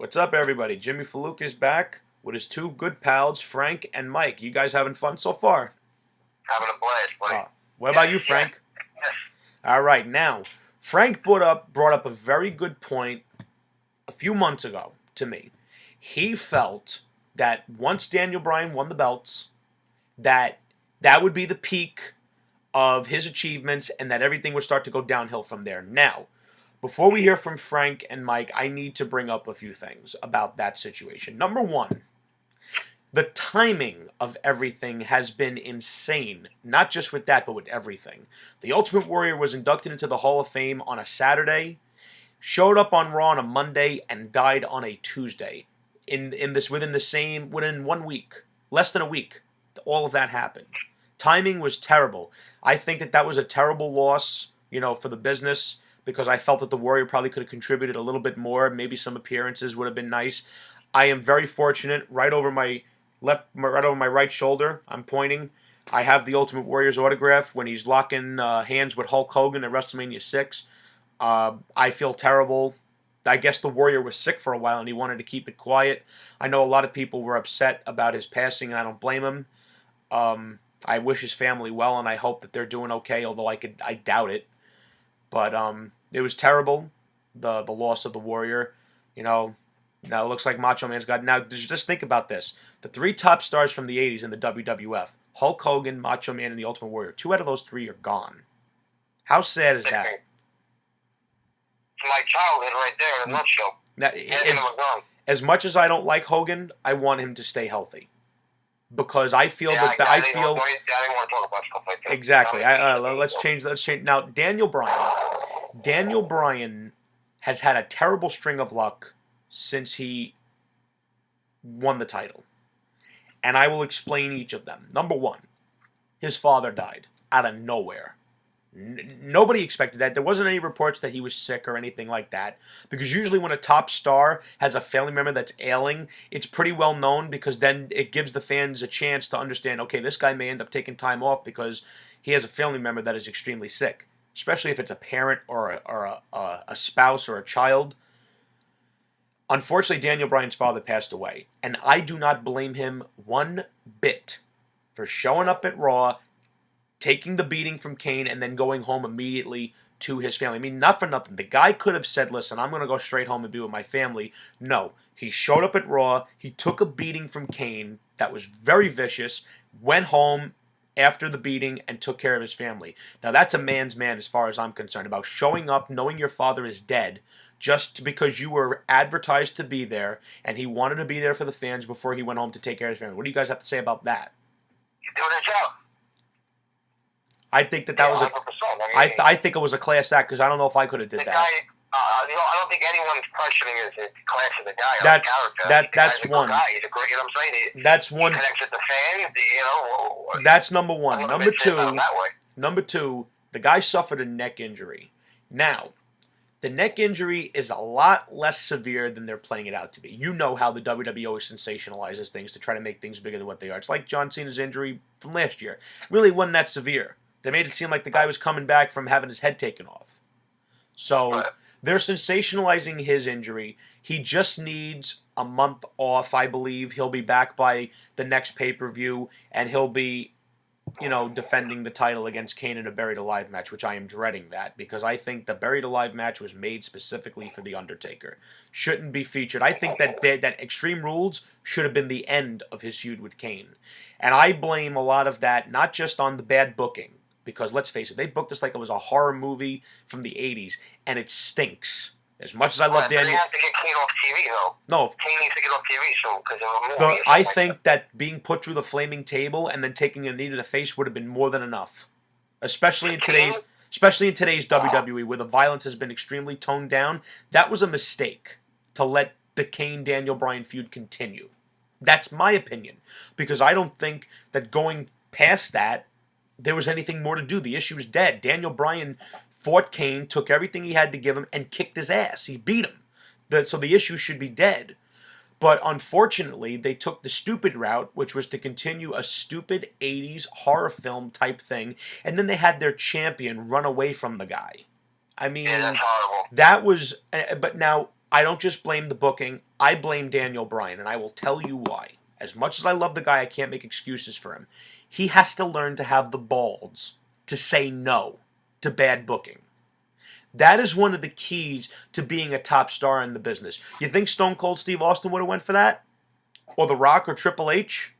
What's up, everybody? Jimmy Faluca is back with his two good pals, Frank and Mike. You guys having fun so far? Having a blast, buddy. What about you, Frank? Yes. All right, now, Frank brought up a very good point a few months ago to me. He felt that once Daniel Bryan won the belts, that would be the peak of his achievements and that everything would start to go downhill from there. Now, before we hear from Frank and Mike, I need to bring up a few things about that situation. Number one, the timing of everything has been insane. Not just with that, but with everything. The Ultimate Warrior was inducted into the Hall of Fame on a Saturday, showed up on Raw on a Monday, and died on a Tuesday. Within 1 week, less than a week, all of that happened. Timing was terrible. I think that was a terrible loss, for the business, because I felt that the Warrior probably could have contributed a little bit more. Maybe some appearances would have been nice. I am very fortunate. Right over my right shoulder, I'm pointing, I have the Ultimate Warrior's autograph when he's locking hands with Hulk Hogan at WrestleMania 6. I feel terrible. I guess the Warrior was sick for a while and he wanted to keep it quiet. I know a lot of people were upset about his passing, and I don't blame him. I wish his family well, and I hope that they're doing okay, although I doubt it. But it was terrible, the loss of the Warrior. Now it looks like Macho Man's got... Now, just think about this. The three top stars from the 80s in the WWF, Hulk Hogan, Macho Man, and the Ultimate Warrior, 2 out of those 3 are gone. How sad is that? It's my childhood right there in a nutshell. As much as I don't like Hogan, I want him to stay healthy. Because I feel I didn't want to talk about stuff like that. Exactly. Let's change. Now, Daniel Bryan has had a terrible string of luck since he won the title. And I will explain each of them. Number one, his father died out of nowhere. Nobody expected that. There wasn't any reports that he was sick or anything like that. Because usually when a top star has a family member that's ailing, it's pretty well known, because then it gives the fans a chance to understand, okay, this guy may end up taking time off because he has a family member that is extremely sick. Especially if it's a parent or a spouse or a child. Unfortunately, Daniel Bryan's father passed away. And I do not blame him one bit for showing up at Raw, taking the beating from Kane, and then going home immediately to his family. I mean, not for nothing. The guy could have said, listen, I'm going to go straight home and be with my family. No. He showed up at Raw. He took a beating from Kane that was very vicious, went home after the beating, and took care of his family. Now, that's a man's man as far as I'm concerned, about showing up, knowing your father is dead, just because you were advertised to be there, and he wanted to be there for the fans before he went home to take care of his family. What do you guys have to say about that? He's doing his job. I think that was 100%. I think it was a class act, because I don't know if I could have did that. Guy, I don't think anyone's questioning his class of the guy. That's one. Guy. He's a great, you know what I'm saying? That's one. He connects with the fans. That's number one. Number two, the guy suffered a neck injury. Now, the neck injury is a lot less severe than they're playing it out to be. You know how the WWE always sensationalizes things to try to make things bigger than what they are. It's like John Cena's injury from last year. Really wasn't that severe. They made it seem like the guy was coming back from having his head taken off. So they're sensationalizing his injury. He just needs a month off, I believe. He'll be back by the next pay-per-view, and he'll be, defending the title against Kane in a Buried Alive match, which I am dreading that, because I think the Buried Alive match was made specifically for The Undertaker. Shouldn't be featured. I think that Extreme Rules should have been the end of his feud with Kane. And I blame a lot of that not just on the bad booking, because let's face it, they booked this like it was a horror movie from the 80s, and it stinks. As much as I love Daniel... They have to get Kane off TV, though. No. Kane needs to get off TV soon, because of a movie. I think that being put through the flaming table and then taking a knee to the face would have been more than enough. Especially in today's WWE, where the violence has been extremely toned down. That was a mistake to let the Kane-Daniel Bryan feud continue. That's my opinion. Because I don't think that going past that, there was anything more to do. The issue is dead. Daniel Bryan fought Kane, took everything he had to give him, and kicked his ass. He beat him. So the issue should be dead. But unfortunately, they took the stupid route, which was to continue a stupid 80s horror film type thing, and then they had their champion run away from the guy. I mean, yeah, that's horrible. That was... But now, I don't just blame the booking. I blame Daniel Bryan, and I will tell you why. As much as I love the guy, I can't make excuses for him. He has to learn to have the balls to say no to bad booking. That is one of the keys to being a top star in the business. You think Stone Cold Steve Austin would have went for that? Or The Rock or Triple H?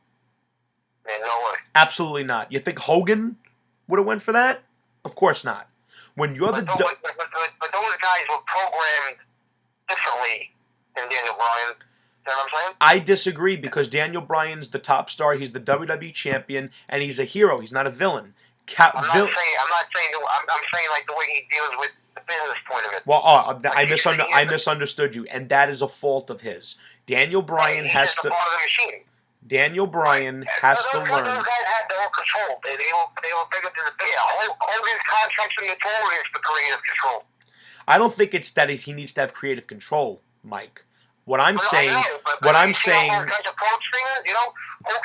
Man, no way. Absolutely not. You think Hogan would have went for that? Of course not. When you're But those guys were programmed differently than Daniel Bryan. You know what I'm saying? I disagree because Daniel Bryan's the top star. He's the WWE champion, and he's a hero. He's not a villain. I'm not saying like the way he deals with the business point of it. Well, I misunderstood you, and that is a fault of his. Daniel Bryan has to. Part of the machine. Daniel Bryan has to learn. Those guys had their own control. They were bigger than the big. Hogan's contracts are notorious for creative control. I don't think it's that he needs to have creative control, Mike. What I'm saying, Hogan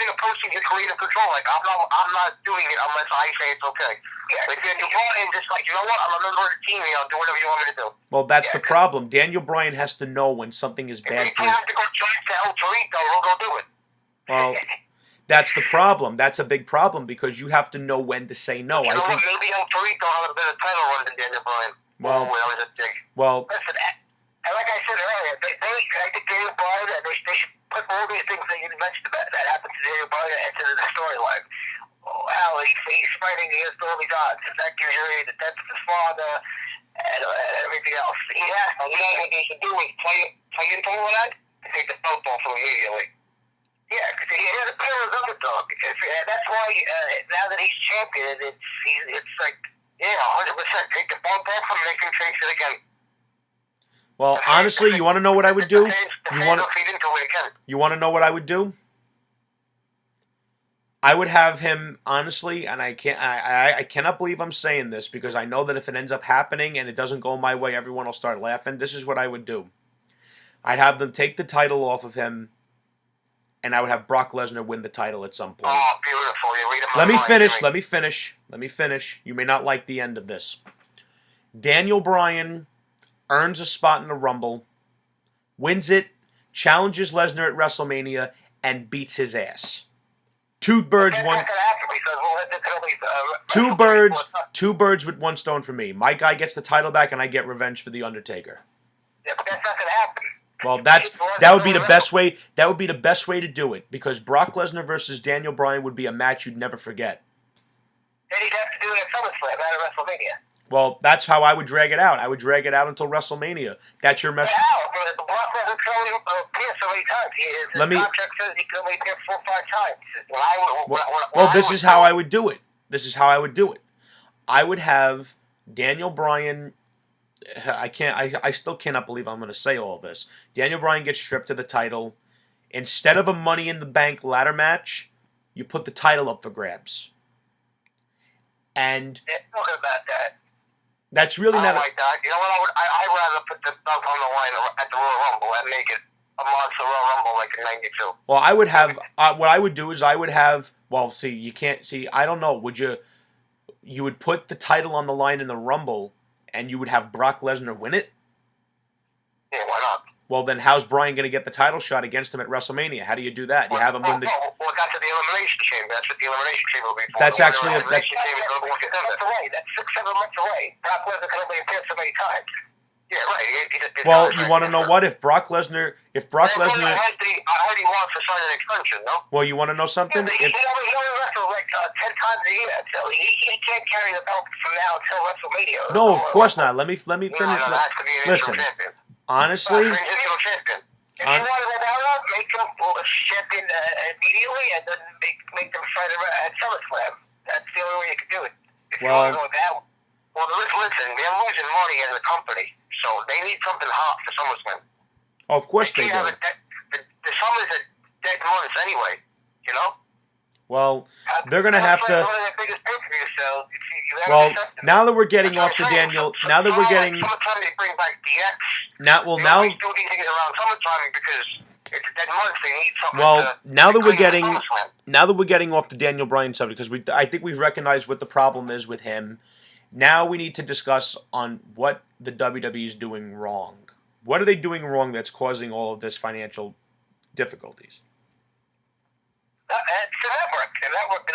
approaching his creative control. Like I'm not doing it unless I say it's okay. Yeah, but Daniel Bryan just like, you know what? I'm a member of the team. I'll do whatever you want me to do. Well, that's the problem. Daniel Bryan has to know when something is bad for you. If you have to go to El Torito, he'll go do it. Well, that's the problem. That's a big problem because you have to know when to say no. You know what? Maybe El Torito has a better title run than Daniel Bryan. Well, listen, and like I said earlier, I think Daniel Bryan, they should put all these things that you mentioned about that happened to Daniel Bryan into the storyline. How he's fighting against all these odds. That gives you the death of his father and everything else. You know what they should do is play into all that and take the belt off him immediately. Yeah, because he has a clear as underdog. That's why now that he's champion, it's like, 100%. Take the belt off him and make him face it again. Well, honestly, you want to know what I would do? You want to know what I would do? I would have him, honestly, and I cannot believe I'm saying this because I know that if it ends up happening and it doesn't go my way, everyone will start laughing. This is what I would do. I'd have them take the title off of him, and I would have Brock Lesnar win the title at some point. Oh, beautiful. You're reading my Let me mind. Let me finish. You may not like the end of this. Daniel Bryan earns a spot in the Rumble, wins it, challenges Lesnar at WrestleMania, and beats his ass. Two birds with one stone for me. My guy gets the title back, and I get revenge for the Undertaker. Yeah, but that's not going to happen. Well, that would be the best way. That would be the best way to do it because Brock Lesnar versus Daniel Bryan would be a match you'd never forget. Then he'd have to do it at SummerSlam, not at WrestleMania. Well, that's how I would drag it out. I would drag it out until WrestleMania. That's your message. How? Brock Lesnar can only appear so many times. His contract says he can only appear 4 or 5 times. Well, this is how I would do it. This is how I would do it. I would have Daniel Bryan. I still cannot believe I'm going to say all this. Daniel Bryan gets stripped of the title. Instead of a Money in the Bank ladder match, you put the title up for grabs. And talking about that. That's really not. Oh my God! You know what? I'd rather put the belt on the line at the Royal Rumble and make it a monster Royal Rumble like in '92. Well, I would have. What I would do is I would have. Well, see, you can't see. I don't know. Would you? You would put the title on the line in the Rumble, and you would have Brock Lesnar win it. Yeah, why not? Well, then how's Bryan going to get the title shot against him at WrestleMania? How do you do that? You have him win the. Well, that's at the Elimination Chamber. That's what the Elimination Chamber will be for. That's actually that's away. That's 6-7 months away. Brock Lesnar can only appear so many times. Yeah, right. Well, you want to know what? If Brock Lesnar. I heard he wants to sign an extension, no? Well, you want to know something? He only wrestles like 10 times a year, so he can't carry the belt from now until WrestleMania. No, of course not. Let me finish. Listen, honestly. If you want to make him champion immediately and then make them fight at SummerSlam. That's the only way you can do it. If you want to go that way. Well, listen, they're losing money as a company, so they need something hot for SummerSlam. Oh, of course they do. The Summer's a dead month anyway, you know? Well, they're going to have to... Well, now that we're getting off the Daniel... Now that we're getting... Summertime they bring back DX. Now do these things around summertime because it's a dead month. They need something. Well, now that we're getting off the Daniel Bryan subject, because I think we've recognized what the problem is with him. Now we need to discuss on what the WWE is doing wrong. What are they doing wrong that's causing all of this financial difficulties? It's the network. The network's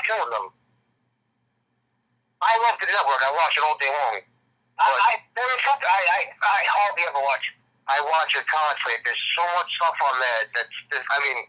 killing them. I love the network. I watch it all day long. I hardly ever watch it. I watch it constantly. There's so much stuff on there I mean,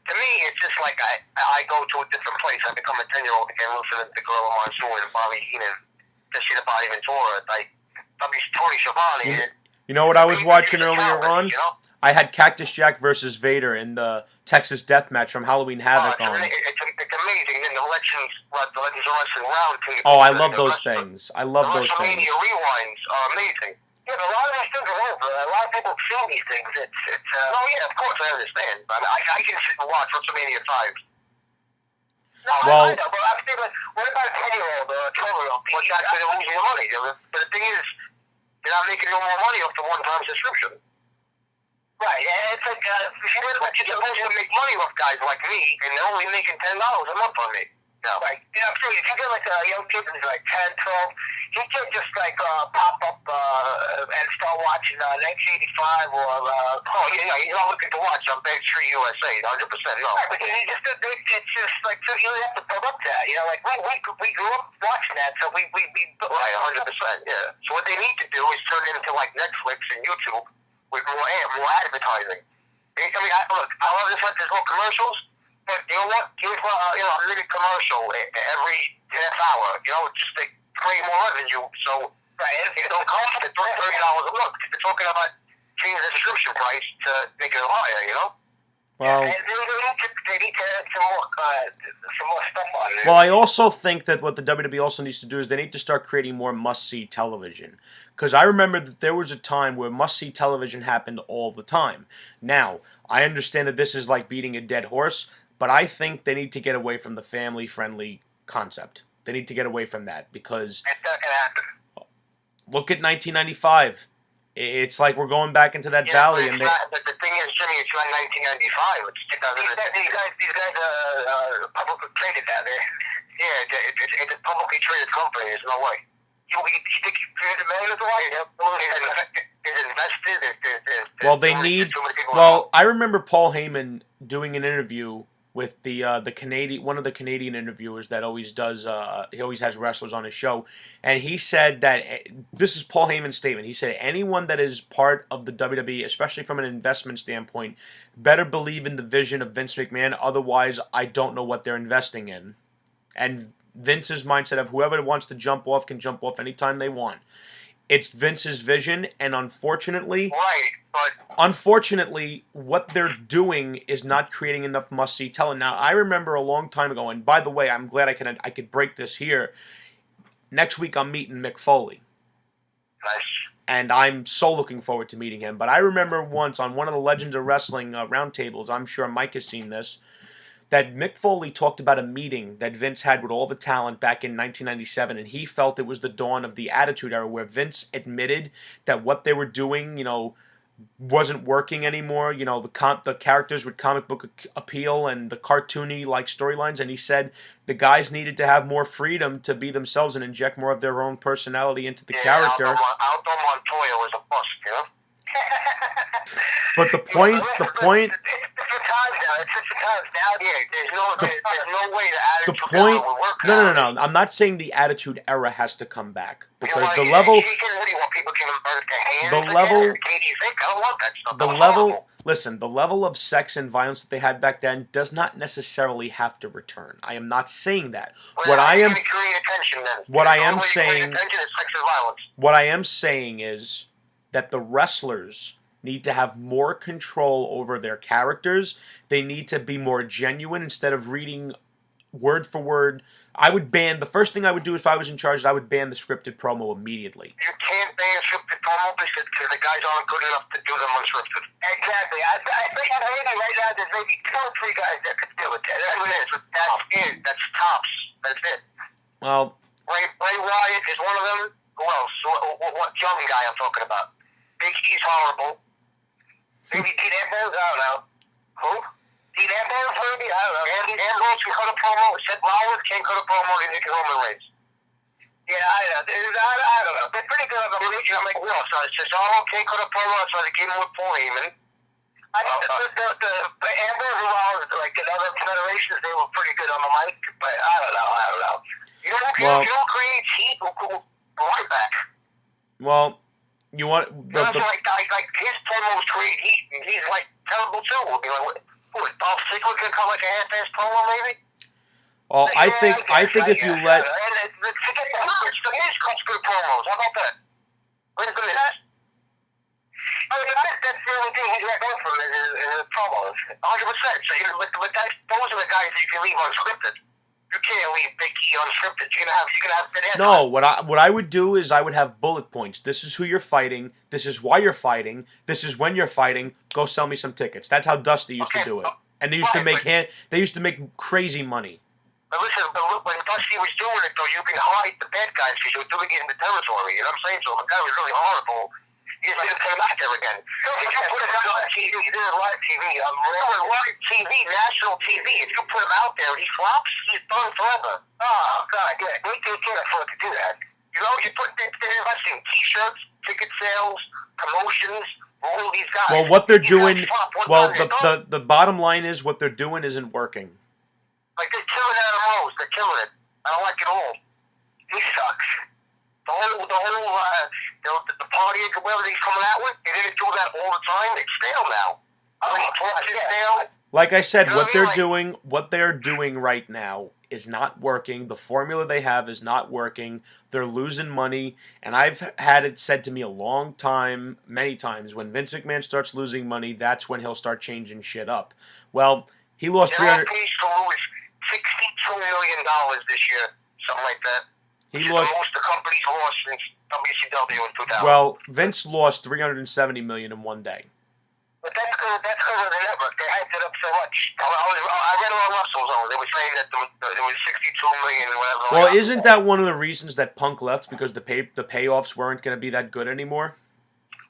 to me, it's just like I go to a different place. I become a 10-year-old again listening to Gorilla Monsoon and Bobby Heenan to see the Body Ventura. Like, Tony Schiavone. You know what I was watching earlier on? You know? I had Cactus Jack versus Vader in the Texas Death Match from Halloween Havoc on. It's amazing. And the Legends of Wrestling Round too. Oh, I love those things. I love those things. WrestleMania rewinds are amazing. Yeah, but a lot of these things are over. A lot of people see these things. Oh yeah, of course I understand. But I can sit and watch WrestleMania 5. No, well, I know, but I'm thinking, what about a 10-year-old or a 12-year-old? What's that going to lose your money? But the thing is, you're not making no more money off the one-time subscription. Right, and it's like, you're supposed to make money off guys like me, and they're only making $10 a month on me. No. Like, I'm saying, if you get like a young kid who's like 10, 12, he can just like pop up and start watching 1985 or, he's not looking to watch on Big Street USA, 100%, no. Right, but it's just like, so you have to build up that, like, we grew up watching that, so we right, 100%, yeah. So what they need to do is turn it into like Netflix and YouTube with more advertising. I mean, look, I love this, there's no commercials, but you know what? Give a minute commercial every half hour, just to create more revenue. So, it don't cost $30 a month. They're talking about changing the subscription price to make it higher, Well, and they need to add some more stuff on there. Well, I also think that what the WWE also needs to do is they need to start creating more must-see television. Because I remember that there was a time where must-see television happened all the time. Now, I understand that this is like beating a dead horse, but I think they need to get away from the family-friendly concept. They need to get away from that because... It's not going to happen. Look at 1995. It's like we're going back into that valley. But the thing is, Jimmy, it's not 1995. It's 2010. These guys are publicly traded out there. Yeah, it's a publicly traded company. There's no way. You think $300 million is a lot? It's invested. Well, they need... Well, I remember Paul Heyman doing an interview with the Canadian, one of the Canadian interviewers that always does, he always has wrestlers on his show, and he said that, this is Paul Heyman's statement, he said, anyone that is part of the WWE, especially from an investment standpoint, better believe in the vision of Vince McMahon, otherwise I don't know what they're investing in. And Vince's mindset of whoever wants to jump off can jump off anytime they want. It's Vince's vision, and unfortunately, what they're doing is not creating enough must-see television. Now, I remember a long time ago, and by the way, I'm glad I could break this here. Next week, I'm meeting Mick Foley. Nice. And I'm so looking forward to meeting him. But I remember once on one of the Legends of Wrestling roundtables, I'm sure Mike has seen this, that Mick Foley talked about a meeting that Vince had with all the talent back in 1997, and he felt it was the dawn of the Attitude Era, where Vince admitted that what they were doing, wasn't working anymore. The characters with comic book appeal and the cartoony-like storylines, and he said the guys needed to have more freedom to be themselves and inject more of their own personality into the character. Aldo Montoya was a bust, But the point... There's no way the Attitude Era will work. No. I'm not saying the Attitude Era has to come back because the level. Listen, the level of sex and violence that they had back then does not necessarily have to return. I am not saying that. What I am saying is that the wrestlers need to have more control over their characters. They need to be more genuine instead of reading word for word. The first thing I would do if I was in charge is I would ban the scripted promo immediately. You can't ban scripted promo because the guys aren't good enough to do them unscripted. Exactly. I think maybe right now there's maybe 2 or 3 guys that could do it. That's what it is. That's it. That's tops. That's it. Well, Ray Wyatt is one of them. Who else? What young guy I'm talking about? Big E's horrible. Maybe Dean Ambrose? I don't know. Who? Dean Ambrose, maybe? I don't know. Andy Ambrose can cut a promo. Seth Rollins can't cut a promo. He can Roman Reigns. Yeah, I know. I don't know. They're pretty good on the religion. I'm like, well, so it's just all okay for the promo, so they came with Paul Heyman. I think the Ambrose and Rollins, like in other federations, they were pretty good on the mic, but I don't know. You don't create heat right back. Well, you want like his promos create heat, and he's like terrible too. We'll be like, what Dolph Ziggler can come like a half-ass promo, maybe? well, I think if you let forget the Miz cuts good promos. How about that? Where's the Miz? I mean, that's the only thing he's got going for him is promos. 100%. So those are the guys that you can leave unscripted. You can't leave Big E unscripted. You're gonna have to. No, what I would do is I would have bullet points. This is who you're fighting. This is why you're fighting. This is when you're fighting. Go sell me some tickets. That's how Dusty used to do it, and they used to make they used to make crazy money. But listen, when Dusty was doing it, though, you can hide the bad guys because you were doing it in the territory. You know what I'm saying? So the guy was really horrible. You just didn't put him out there again. If you put him out on TV, this is live TV. Live TV, national TV. If you put him out there, he flops, he's done forever. Oh, God, yeah. They can't afford to do that. You know, you put they're investing T-shirts, ticket sales, promotions, all these guys. Well, what they're doing, the bottom line is what they're doing isn't working. Like, they're killing Adam Rose. They're killing it. I don't like it all. He sucks. The party, whatever he's coming out with, they didn't do that all the time. It's stale now. I mean, it's stale. Like I said, what they're doing right now is not working. The formula they have is not working. They're losing money, and I've had it said to me a long time, many times, when Vince McMahon starts losing money, that's when he'll start changing shit up. Well, he lost $300. $62 million this year, something like that. He lost the most the company's lost since WCW in 2000. Well, Vince lost $370 million in one day. But that's because of the network. They hyped it up so much. I read it on Russell's own. They were saying that it was $62 million or whatever. Well, isn't that one of the reasons that Punk left, because the payoffs weren't going to be that good anymore?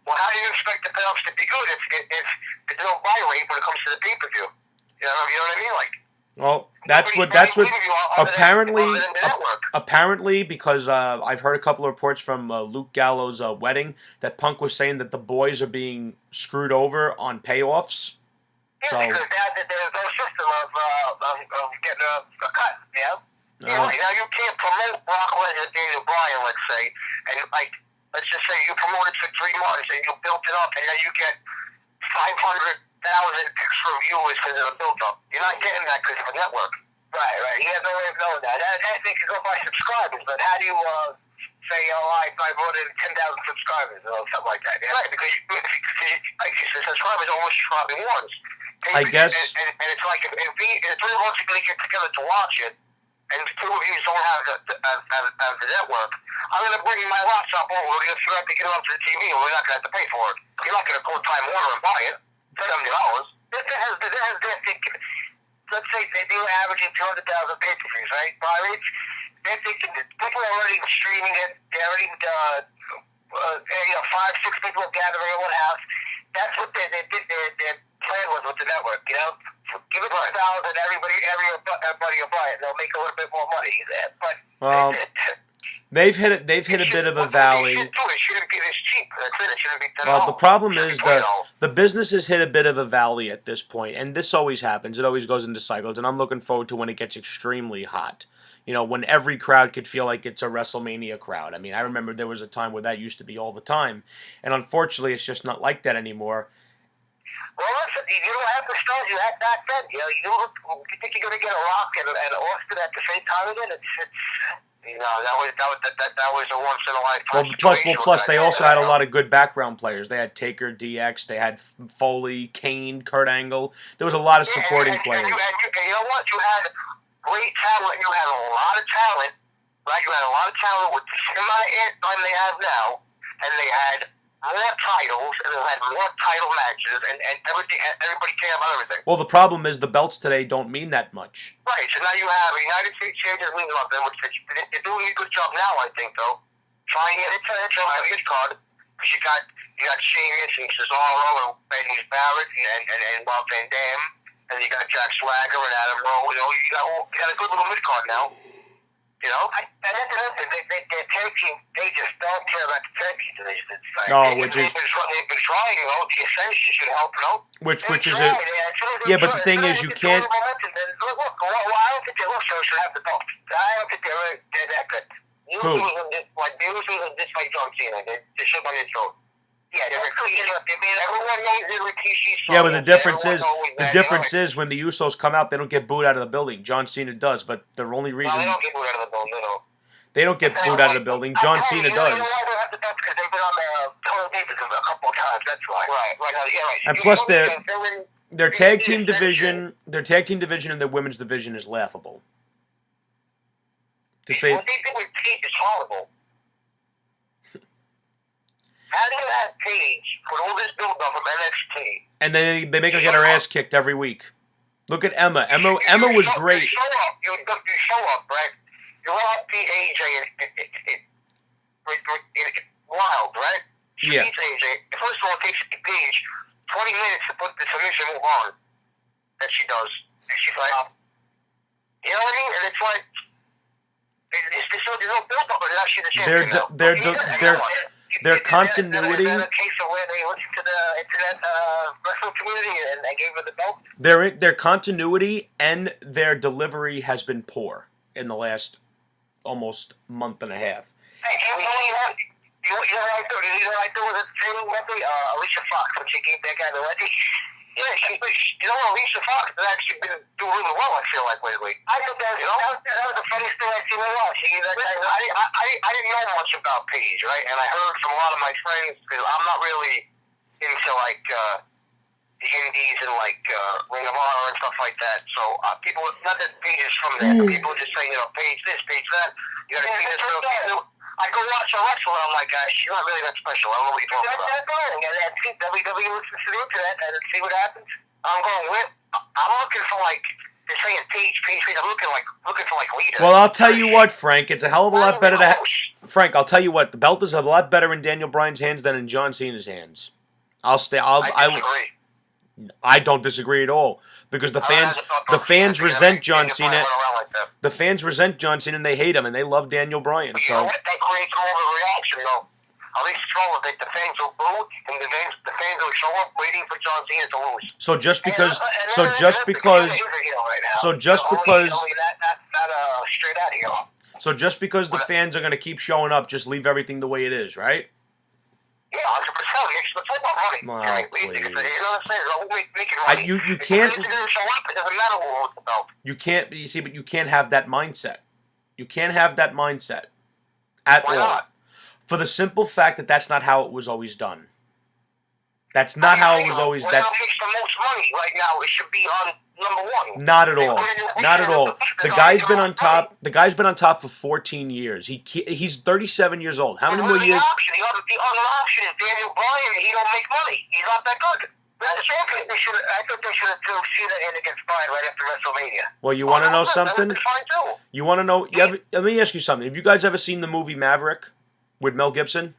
Well, how do you expect the payoffs to be good if there's no buy rate when it comes to the pay-per-view? You know what I mean? Like. Well, that's what apparently because I've heard a couple of reports from Luke Gallows' wedding that Punk was saying that the boys are being screwed over on payoffs. Yeah, so, because there's no system of getting a cut, Now you can't promote Brock Lesnar, Daniel Bryan, let's say, and let's just say you promoted for 3 months and you built it up, and then you get 500,000 extra viewers because of the build-up. You're not getting that because of a network. Right. You have no way of knowing that. That they can go by subscribers, but how do you say, I brought in 10,000 subscribers or something like that? Right, because the subscribers are only subscribing once. I guess. And it's like if 3 of us are going to get together to watch it, and 2 of you don't have the network, I'm going to bring my laptop over. We're going to have to get it onto the TV, and we're not going to have to pay for it. You're not going to call Time Warner and buy it. $70. Let's say they were averaging 200,000 pay-per-views, right? Buy rates. They're thinking that people are already streaming it. They're already 5, 6 people gathering in one house. That's what their plan was with the network. You know, give it $1,000, and everybody will buy it. They'll make a little bit more money. But they've hit a bit of a valley. It shouldn't be this cheap. That's it. It shouldn't be $10. Well, the problem is the business has hit a bit of a valley at this point, and this always happens. It always goes into cycles, and I'm looking forward to when it gets extremely hot. You know, when every crowd could feel like it's a WrestleMania crowd. I mean, I remember there was a time where that used to be all the time, and unfortunately, it's just not like that anymore. Well, listen, you don't have the stars you had back then. You think you're going to get a Rock and Austin at the same time again? That was a once in a lifetime. Plus, they also had a lot of good background players. They had Taker, DX, they had Foley, Kane, Kurt Angle. There was a lot of supporting players. And you know what? You had great talent. You had a lot of talent. Right? You had a lot of talent with the same amount of time they have now, and they had more titles, and they had more title matches, and everything. Everybody cared about everything. Well, the problem is the belts today don't mean that much. Right, so now you have a United States champion leading up there, which they're doing a good job now, I think, though. Trying it, it's a good card. Because you got Sheamus and Cesaro and Benny Barrett and Bob Van Dam, and you got Jack Swagger and Adam Rose. You got a good little mid card now. You know, and that's another thing. Their tag team, they just don't care about the tag team division. It's like, which is they've been trying. You know, the Ascension should help. You know, which is but the thing is, you can't. Look, I don't think the Usos should have the belt. I don't think they're that good. Who? The Usos are just like John Cena. They should on their throat. Yeah, everyone knows they're Rikishi's son. Yeah, but the difference is when the Usos come out, they don't get booed out of the building. John Cena does, but the only reason they don't get booed out of the building, they don't get booed out of the building. John Cena does. You know why they have the belts? Because they've been on Total Divas a couple of times. That's why. Right. And plus, their tag team division, and their women's division is laughable. To say what they did with Paige is horrible. How do you have Paige put all this build-up from NXT? And they make her get her ass kicked every week. Look at Emma. Emma was great. You show up, right? You want to beat AJ wild, right? She beats AJ. First of all, it takes Paige 20 minutes to put the submission move on that she does. And she's like, you know what I mean? And it's like, there's no build-up, but actually the champion. Their continuity. Is that a case of where they listened to the internet wrestling community and they gave her the belt? Their continuity and their delivery has been poor in the last almost month and a half. Hey, you know what I do? You know what I do with the same Wendy? Alicia Fox, when she gave that guy the Wendy. Yeah, you know, Alicia Fox has actually been doing really well, I feel like, lately. I thought that was the funniest thing I've seen in a while. She gave that guy, I didn't know much about Paige, right? And I heard from a lot of my friends, because I'm not really into, like, the indies and, like, Ring of Honor and stuff like that. So, people, not that Paige is from there, but people just say, you know, Paige this, Paige that. You gotta see this girl. I go watch her wrestle, and I'm like, she's not really that special. I don't know what you're talking about. That's right. And see WWE listens to the internet and see what happens. I'm looking for, like, they're saying Paige. I'm looking for, like, leader. Well, I'll tell you what, Frank. It's a hell of a lot better to Frank, I'll tell you what. The belt is a lot better in Daniel Bryan's hands than in John Cena's hands. I disagree. I don't disagree at all. Because the fans resent John Cena. The fans resent John Cena and they hate him and they love Daniel Bryan. But you know what? That creates more of a reaction, though. At least the fans will boo and the fans will show up waiting for John Cena to lose. So just because the fans are going to keep showing up, just leave everything the way it is, right? Yeah, 100%. It's the football money. Oh, please. You know what I'm saying? You can't. It doesn't matter who owns the belt. You can't. You see, but you can't have that mindset. You can't have that mindset at all. Why not? For the simple fact that that's not how it was always done. That's not how it was always. Well, that makes the most money right now. It should be on number one. Not at all. Not at all. The guy's been on top. The guy's been on top for 14 years. He's 37 years old. How many more years? The other option is Daniel Bryan. He don't make money. He's not that good. I thought they should have seen that in against Bryan right after WrestleMania. Well, you want to know something? Fine too. You want to know? Let me ask you something. Have you guys ever seen the movie Maverick with Mel Gibson?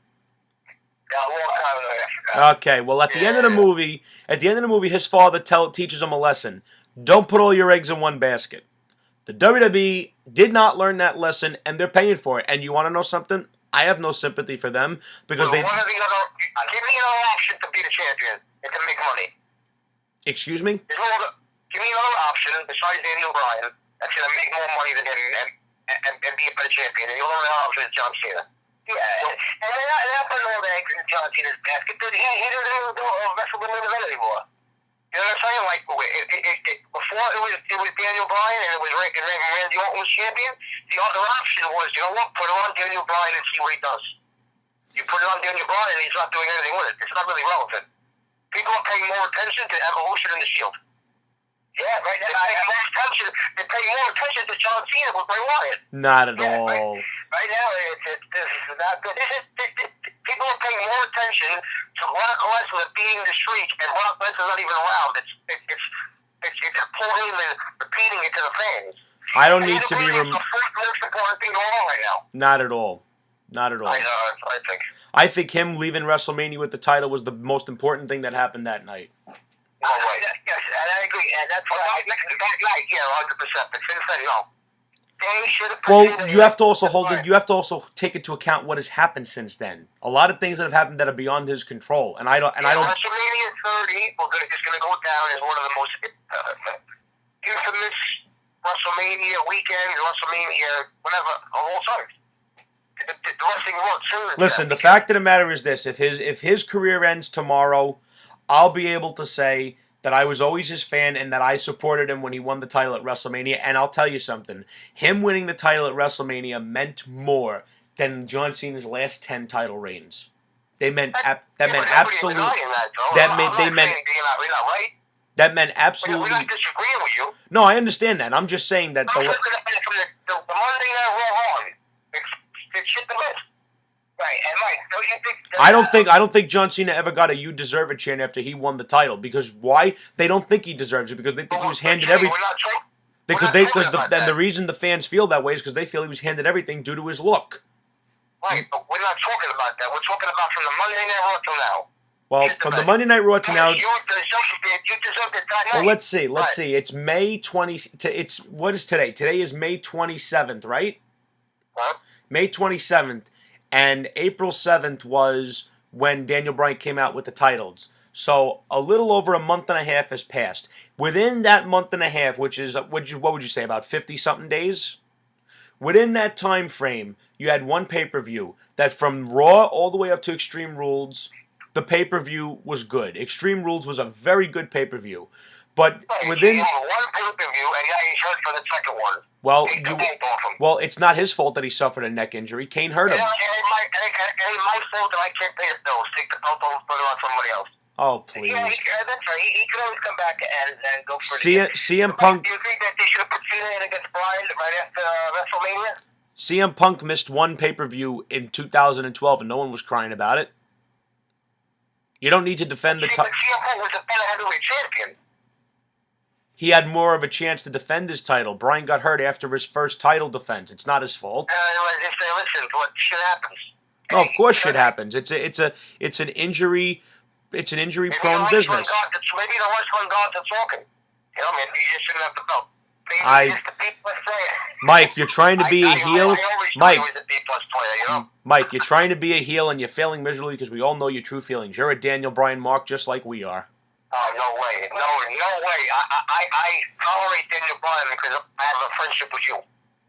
Okay, well, at the end of the movie, his father teaches him a lesson. Don't put all your eggs in one basket. The WWE did not learn that lesson, and they're paying for it. And you want to know something? I have no sympathy for them because give me another option to be the champion and to make money. Excuse me? Give me another option besides Daniel Bryan that's going to make more money than him and be a better champion. And the only option is John Cena. Yeah, and they're not putting all the eggs in John Cena's basket. Dude, he doesn't even wrestle the main event anymore. You know what I'm saying? Like, before it was Daniel Bryan and it was Randy Orton was champion, the other option was, you know what, put it on Daniel Bryan and see what he does. You put it on Daniel Bryan and he's not doing anything with it. It's not really relevant. People are paying more attention to Evolution and the Shield. Yeah, right now, they're paying more attention to John Cena with Bray Wyatt. Not at all. Right now, this is not good. People are paying more attention to Brock Lesnar being the streak, and Brock Lesnar's not even around. It's pouring and repeating it to the fans. I don't need to be. It's the most important thing going on right now. Not at all. Not at all. I know. I think. I think him leaving WrestleMania with the title was the most important thing that happened that night. No way. Yes, and I agree, and that's why that night, yeah, 100%. But since then, no. They should have. Well, you have to also you have to also take into account what has happened since then. A lot of things that have happened that are beyond his control, and I don't. WrestleMania 30 is going to go down as one of the most infamous WrestleMania weekend, WrestleMania, whatever, of all time. The wrestling world soon. Listen, the fact of the matter is this: if his career ends tomorrow, I'll be able to say that I was always his fan and that I supported him when he won the title at WrestleMania. And I'll tell you something: him winning the title at WrestleMania meant more than John Cena's last 10 title reigns. They meant absolutely. That meant absolutely. We're not disagreeing with you. No, I understand that. I'm just saying that from the Monday Night Raw on, it's shit the list. Right, and Mike, don't you think? I don't think John Cena ever got a "You Deserve It" chant after he won the title. Because why? They don't think he deserves it because they think he was handed everything. The reason the fans feel that way is because they feel he was handed everything due to his look. Right, but we're not talking about that. We're talking about from the Monday Night Raw till now. Well, from the Monday Night Raw to now. You deserved it that night. Well, let's see. It's May 20. It's what is today? Today is May 27th, right? Huh? May 27th. And April 7th was when Daniel Bryan came out with the titles. So a little over a month and a half has passed. Within that month and a half, which is, what would you say, about 50-something days? Within that time frame, you had one pay-per-view that from Raw all the way up to Extreme Rules, the pay-per-view was good. Extreme Rules was a very good pay-per-view. But within... one pay-per-view, and now he's hurt for the second one. Well, it's not his fault that he suffered a neck injury. Kane hurt him. It ain't my fault that I can't pay the bills. Take the belt and put it on somebody else. Oh, please. Yeah, that's right. He could always come back and go for CM Punk. Do you agree that they should have put Cena in against Bryan right after WrestleMania? CM Punk missed one pay-per-view in 2012, and no one was crying about it. You don't need to defend the title. CM Punk was a better heavyweight champion. He had more of a chance to defend his title. Bryan got hurt after his first title defense. It's not his fault. Listen, what shit happens. No, of course shit happens. It's an injury. It's an injury-prone business. Maybe the worst one gods are talking. You know, maybe you just shouldn't have the belt. Maybe just the B-plus player. Mike, you're trying to be a heel. Mike, was a B-plus player, you know? Mike, you're trying to be a heel and you're failing miserably because we all know your true feelings. You're a Daniel Bryan mark just like we are. Oh, no way. No way. I tolerate Daniel Bryan because I have a friendship with you.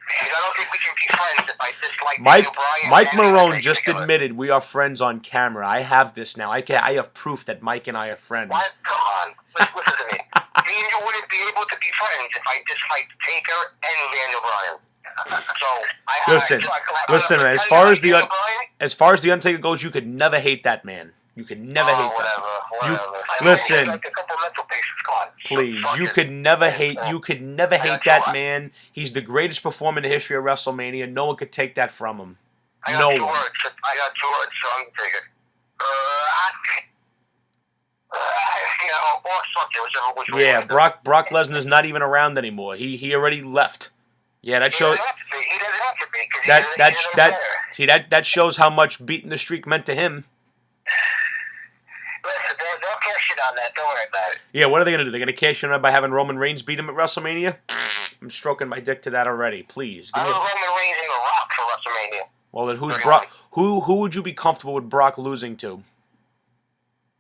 And I don't think we can be friends if I dislike Daniel Bryan. Mike Marrone just admitted we are friends on camera. I have this now. I have proof that Mike and I are friends. What? Come on. Listen to me. Me and you wouldn't be able to be friends if I disliked Taker and Daniel Bryan. Listen. As far as the Undertaker goes, you could never hate that man. You could never hate that. Listen, please, you could never hate that man. He's the greatest performer in the history of WrestleMania. No one could take that from him. No one. I got 2 words, so I'm taking it. Yeah, Brock Lesnar's not even around anymore. He already left. Yeah, that shows. He doesn't have to be. That shows how much beating the streak meant to him. Listen, they'll cash in on that. Don't worry about it. Yeah, what are they going to do? They're going to cash in on it by having Roman Reigns beat him at WrestleMania? I'm stroking my dick to that already. Please. I know Roman Reigns in the Rock for WrestleMania. Well, then who's Brock? Who would you be comfortable with Brock losing to?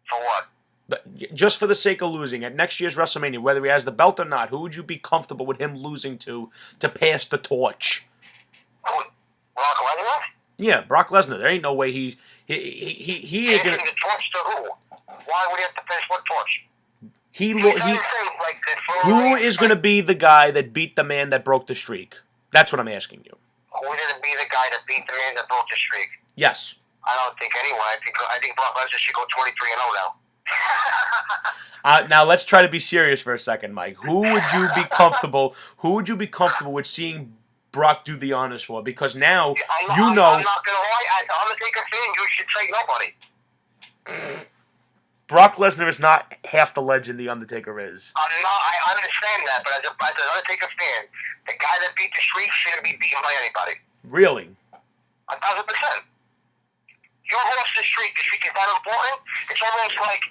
For what? Just for the sake of losing at next year's WrestleMania, whether he has the belt or not, who would you be comfortable with him losing to pass the torch? Brock Lesnar? Yeah, Brock Lesnar. There ain't no way he ain't gonna. The torch to who? Why would he have to pass what torch? Who is going to be the guy that beat the man that broke the streak? That's what I'm asking you. Who didn't be the guy that beat the man that broke the streak? Yes. I don't think anyone. I think Brock Lesnar should go 23-0 now. Now let's try to be serious for a second, Mike. Who would you be comfortable? Who would you be comfortable with seeing Brock do the honors for? Because now I'm not gonna lie. I'm a Taker fan. You should say nobody. Brock Lesnar is not half the legend The Undertaker is. I understand that, but as an Undertaker fan, the guy that beat the streak shouldn't be beaten by anybody. Really? 1,000%. You lost the streak. The streak is not important. It's almost like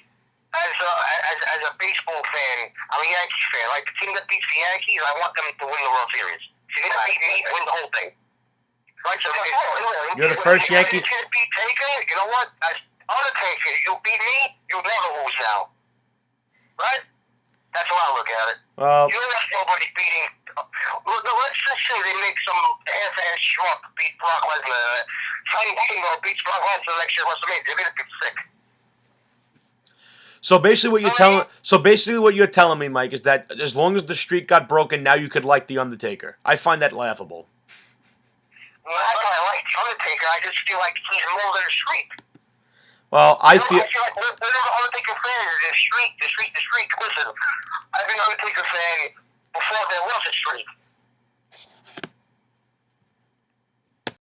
as a baseball fan, I'm a Yankees fan. Like the team that beats the Yankees, I want them to win the World Series. He's gonna beat me and win the whole thing. Right? So You're the first Yankee. You can't beat Taker. You know what? As Undertaker, you beat me. You never lose now. Right? That's how I look at it. Well, You don't have nobody beating. Let's just say they make some ass schmuck beat Brock Lesnar. Fighting King beats Brock Lesnar next year at WrestleMania. They're gonna be sick. so basically what you're telling me, Mike, is that as long as the streak got broken, now you could like the Undertaker. I find that laughable. Well, that's why I like the Undertaker. I just feel like he's more than a streak. Well, I feel like whatever Undertaker fan is the streak. Listen, I've been an Undertaker fan before there was a streak.